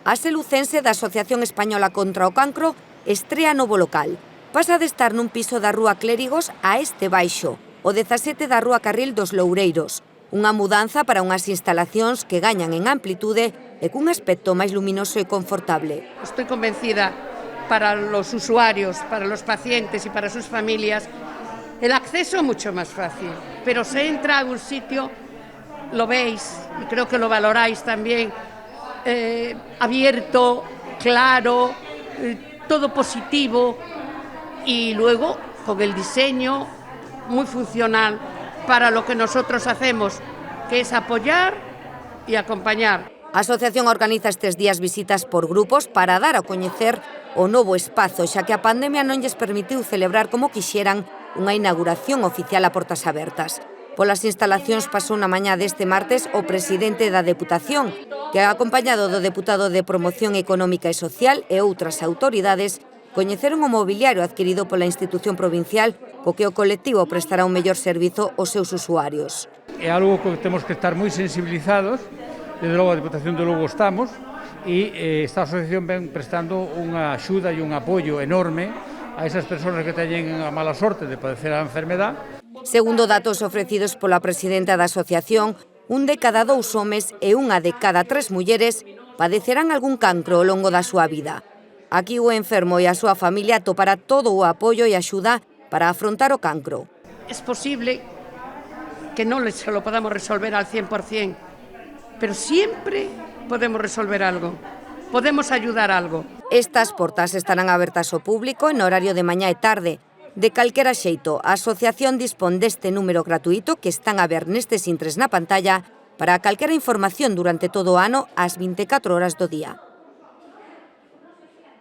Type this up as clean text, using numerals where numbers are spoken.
A selucense da Asociación Española contra o Cancro estrea novo local. Pasa de estar nun piso da Rúa Clérigos a este baixo, o 17 da Rúa Carril dos Loureiros. Unha mudanza para unhas instalacións que gañan en amplitude e cun aspecto máis luminoso e confortable. Estoy convencida para los usuarios, para los pacientes y para sus familias, el acceso mucho más fácil. Pero se entra a un sitio, lo veis y creo que lo valoráis también, abierto, claro, todo positivo y luego con el diseño muy funcional para lo que nosotros hacemos, que es apoyar y acompañar. A asociación organiza estes días visitas por grupos para dar a coñecer o novo espazo, xa que a pandemia non lles permitiu celebrar como quixeran unha inauguración oficial a portas abertas. Polas instalacións pasou na mañá deste martes o presidente da Deputación, que acompañado do deputado de Promoción Económica e Social e outras autoridades, coñeceron o mobiliario adquirido pola institución provincial co que o colectivo prestará un mellor servizo aos seus usuarios. É algo que temos que estar moi sensibilizados, desde logo a Deputación de Lugo estamos, e esta asociación ven prestando unha axuda e un apoio enorme a esas persoas que teñen a mala sorte de padecer a enfermedad. Segundo datos ofrecidos pola presidenta da asociación, 1 de cada 2 homes e 1 de cada 3 mulleres padecerán algún cancro ao longo da súa vida. Aquí o enfermo e a súa familia atopará todo o apoio e axuda para afrontar o cancro. Es posible que no se lo podamos resolver al 100%, pero siempre podemos resolver algo, podemos ayudar algo. Estas portas estarán abertas ao público en horario de mañá e tarde. De calquera xeito, a asociación dispón deste número gratuito que están a ver nestes intres na pantalla para calquera información durante todo o ano ás 24 horas do día.